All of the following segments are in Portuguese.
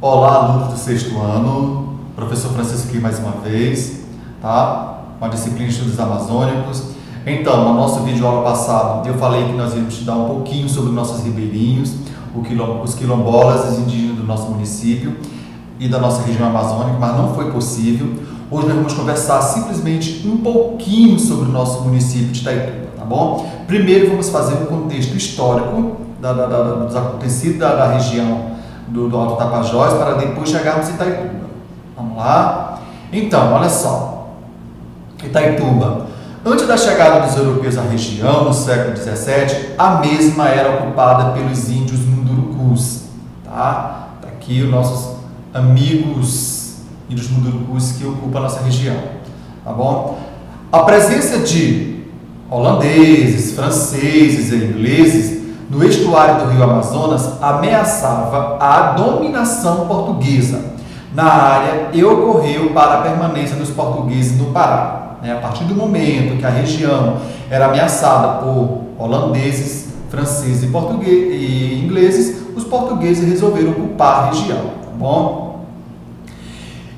Olá, alunos do sexto ano, professor Francisco aqui mais uma vez, tá? Com a disciplina de Estudos Amazônicos. Então, no nosso vídeo aula passado, eu falei que nós íamos estudar um pouquinho sobre nossos ribeirinhos, os quilombolas, os indígenas do nosso município e da nossa região amazônica, mas não foi possível. Hoje nós vamos conversar simplesmente um pouquinho sobre o nosso município de Itaituba, tá bom? Primeiro vamos fazer um contexto histórico dos acontecidos da região do Alto Tapajós, para depois chegarmos em Itaituba. Vamos lá? Então, olha só. Itaituba. Antes da chegada dos europeus à região, no século XVII, a mesma era ocupada pelos índios mundurucus. Tá? Tá aqui os nossos amigos índios mundurucus que ocupam a nossa região. Tá bom? A presença de holandeses, franceses e ingleses no estuário do rio Amazonas ameaçava a dominação portuguesa na área e ocorreu para a permanência dos portugueses no Pará. A partir do momento que a região era ameaçada por holandeses, franceses e ingleses, os portugueses resolveram ocupar a região, tá bom?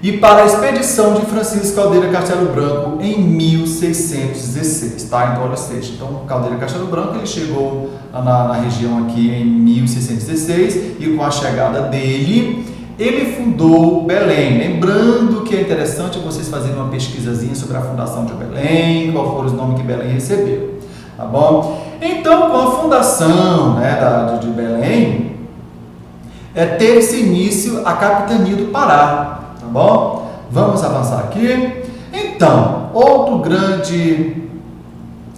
E para a expedição de Francisco Caldeira Castelo Branco em 1616, tá? Então, olha seja, Caldeira Castelo Branco ele chegou na região aqui em 1616 e com a chegada dele, ele fundou Belém. Lembrando que é interessante vocês fazerem uma pesquisazinha sobre a fundação de Belém, qual foram os nomes que Belém recebeu, tá bom? Então, com a fundação de Belém, teve-se início a capitania do Pará. Tá bom? Vamos avançar aqui. Então, outro grande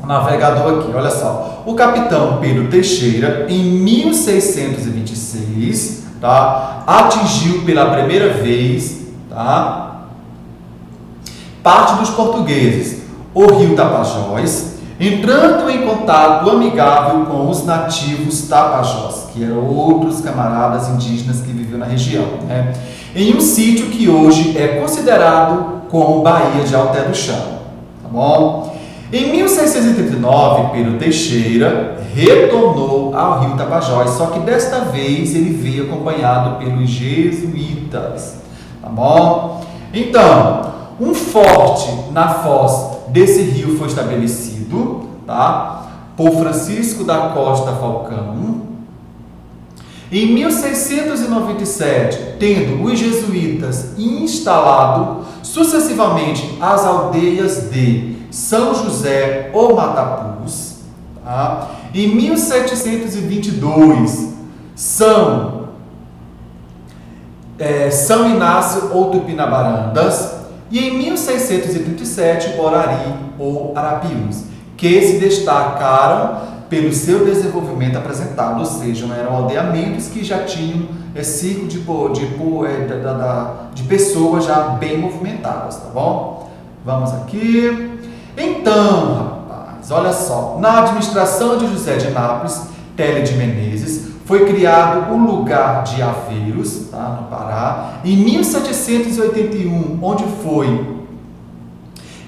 navegador aqui, olha só. O capitão Pedro Teixeira, em 1626, tá? Atingiu pela primeira vez, tá? Parte dos portugueses, o rio Tapajós, entrando em contato amigável com os nativos Tapajós, que eram outros camaradas indígenas que viviam na região, né? Em um sítio que hoje é considerado como Baía de Alté do Chão, tá bom? Em 1639, Pedro Teixeira retornou ao rio Tapajós, só que desta vez ele veio acompanhado pelos jesuítas, tá bom? Então, um forte na foz desse rio foi estabelecido, tá? Por Francisco da Costa Falcão. Em 1697, tendo os jesuítas instalado sucessivamente as aldeias de São José ou Matapuz, tá? Em 1722, São Inácio ou Tupinabarandas, e em 1637, Borari ou Arapiuns, que se destacaram pelo seu desenvolvimento apresentado, ou seja, eram aldeamentos que já tinham ciclo de pessoas já bem movimentadas, tá bom? Vamos aqui. Então, rapaz, olha só, na administração de José de Nápoles, Tele de Menezes, foi criado o lugar de Aveiros, tá, no Pará, em 1781, onde foi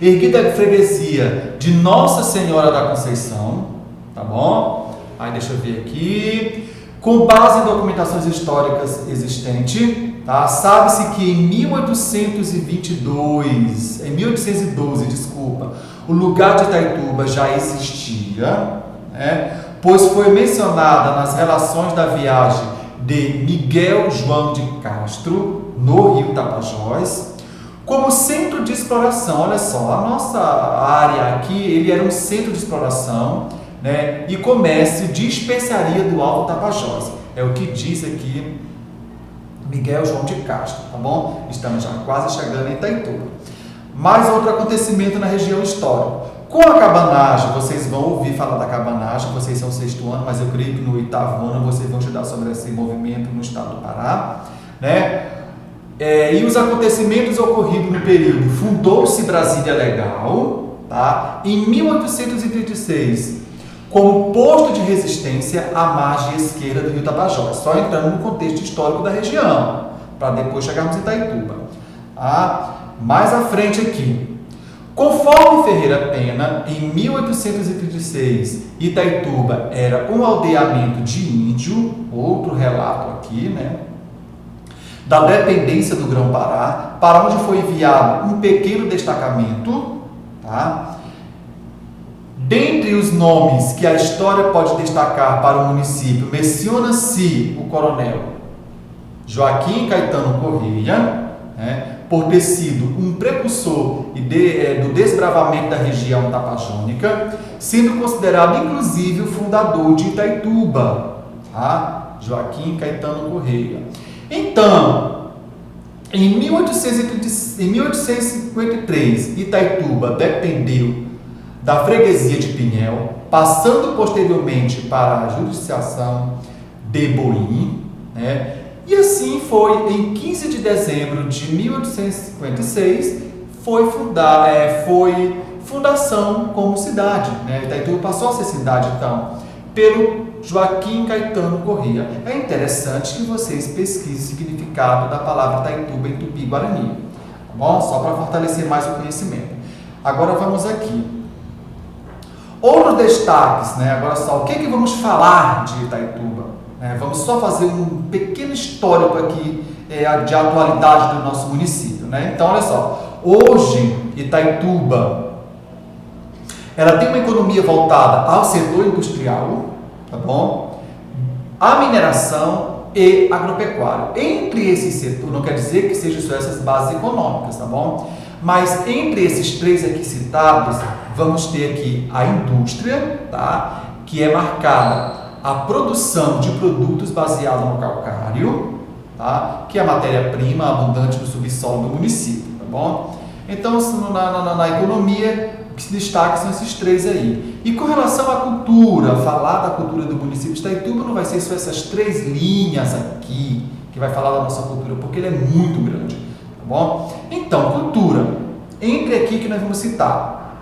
erguida a freguesia de Nossa Senhora da Conceição, tá bom? Aí deixa eu ver aqui. Com base em documentações históricas existentes, tá? Sabe-se que em 1812, o lugar de Itaituba já existia, né? Pois foi mencionada nas relações da viagem de Miguel João de Castro, no rio Tapajós, como centro de exploração. Olha só, a nossa área aqui, ele era um centro de exploração, né, e comércio de especiaria do Alto Tapajós. É o que diz aqui Miguel João de Castro, tá bom? Estamos já quase chegando em Itaituba. Mais outro acontecimento na região histórica. Com a cabanagem, vocês vão ouvir falar da cabanagem, vocês são sexto ano, mas eu creio que no oitavo ano vocês vão estudar sobre esse movimento no estado do Pará, né? E os acontecimentos ocorridos no período: fundou-se Brasília Legal, tá? Em 1836, como posto de resistência à margem esquerda do rio Tapajós, só entrando no contexto histórico da região, para depois chegarmos em Itaituba. Tá? Mais à frente aqui, conforme Ferreira Pena, em 1836, Itaituba era um aldeamento de índio, outro relato aqui, né? da dependência do Grão-Pará, para onde foi enviado um pequeno destacamento, tá? Dentre os nomes que a história pode destacar para o município, menciona-se o coronel Joaquim Caetano Correia, né, por ter sido um precursor do desbravamento da região tapajônica, sendo considerado inclusive o fundador de Itaituba, tá? Joaquim Caetano Correia. Então, em 1853, Itaituba dependeu da freguesia de Pinhel, passando posteriormente para a jurisdição de Boim, né? E assim foi, em 15 de dezembro de 1856, foi fundação como cidade, né? Itaituba passou a ser cidade, então, pelo Joaquim Caetano Correia. É interessante que vocês pesquisem o significado da palavra Itaituba em Tupi-Guarani, tá bom? Só para fortalecer mais o conhecimento. Agora vamos aqui. Outros destaques, né? Agora só, o que vamos falar de Itaituba? Vamos só fazer um pequeno histórico aqui de atualidade do nosso município, né? Então, olha só, hoje Itaituba, ela tem uma economia voltada ao setor industrial, tá bom? A mineração e agropecuário. Entre esses setores, não quer dizer que sejam só essas bases econômicas, tá bom? Mas entre esses três aqui citados, vamos ter aqui a indústria, tá? Que é marcada a produção de produtos baseados no calcário, tá? Que é a matéria-prima abundante no subsolo do município, tá bom? Então, na economia, o que se destaca são esses três aí. E com relação à cultura, falar da cultura do município de Itaituba não vai ser só essas três linhas aqui, que vai falar da nossa cultura, porque ele é muito grande, tá bom? Então, cultura. Entre aqui que nós vamos citar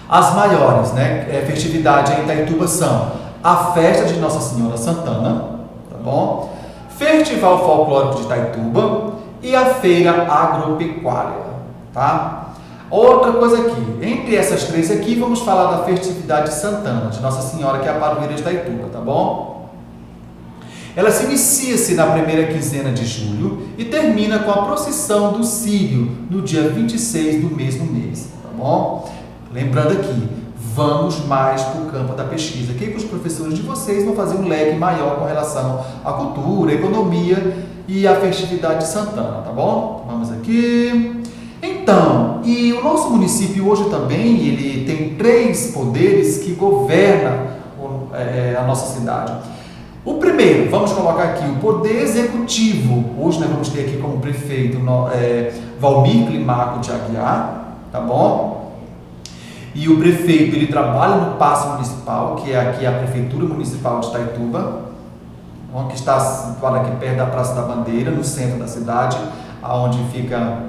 as maiores, né? Festividade em Itaituba são a festa de Nossa Senhora Santana, tá bom? Festival Folclórico de Itaituba e a feira agropecuária, tá? Outra coisa aqui, entre essas três aqui, vamos falar da festividade Santana de Nossa Senhora, que é a padroeira de Itaituba, tá bom? Ela se inicia-se na primeira quinzena de julho e termina com a procissão do Círio no dia 26 do mesmo mês, tá bom? Lembrando aqui, vamos mais para o campo da pesquisa, que os professores de vocês vão fazer um leque maior com relação à cultura, à economia e à festividade de Santana, tá bom? Vamos aqui. Então, e o nosso município hoje também, ele tem três poderes que governam a nossa cidade. O primeiro, vamos colocar aqui, o poder executivo. Hoje nós vamos ter aqui como prefeito Valmir Climaco de Aguiar, tá bom? E o prefeito, ele trabalha no Paço Municipal, que é aqui a Prefeitura Municipal de Itaituba, que está situada aqui perto da Praça da Bandeira, no centro da cidade, onde fica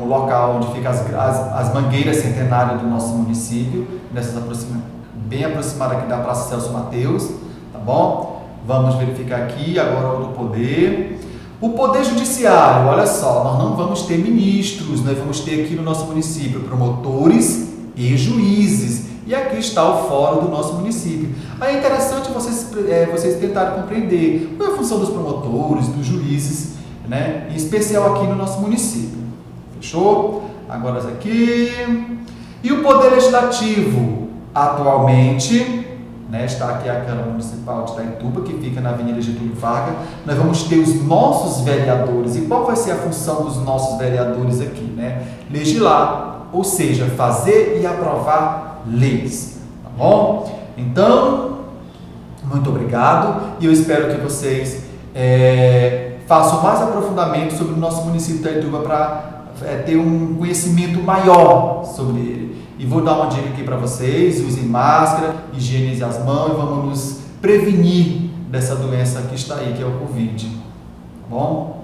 o local onde ficam as mangueiras centenárias do nosso município, bem aproximado aqui da Praça Celso Mateus, tá bom? Vamos verificar aqui agora o do poder. O poder judiciário, olha só, nós não vamos ter ministros, nós vamos ter aqui no nosso município promotores e juízes. E aqui está o fórum do nosso município. Aí é interessante vocês tentarem compreender qual é a função dos promotores, dos juízes, né? Em especial aqui no nosso município. Fechou? Agora aqui. E o poder legislativo, atualmente, né, está aqui a Câmara Municipal de Itaituba, que fica na Avenida Getúlio Vargas. Nós vamos ter os nossos vereadores. E qual vai ser a função dos nossos vereadores aqui? Né? Legislar, ou seja, fazer e aprovar leis. Tá bom? Então, muito obrigado e eu espero que vocês façam mais aprofundamento sobre o nosso município de Itaituba para ter um conhecimento maior sobre ele. E vou dar uma dica aqui para vocês: usem máscara, higienizem as mãos e vamos nos prevenir dessa doença que está aí, que é o Covid. Tá bom?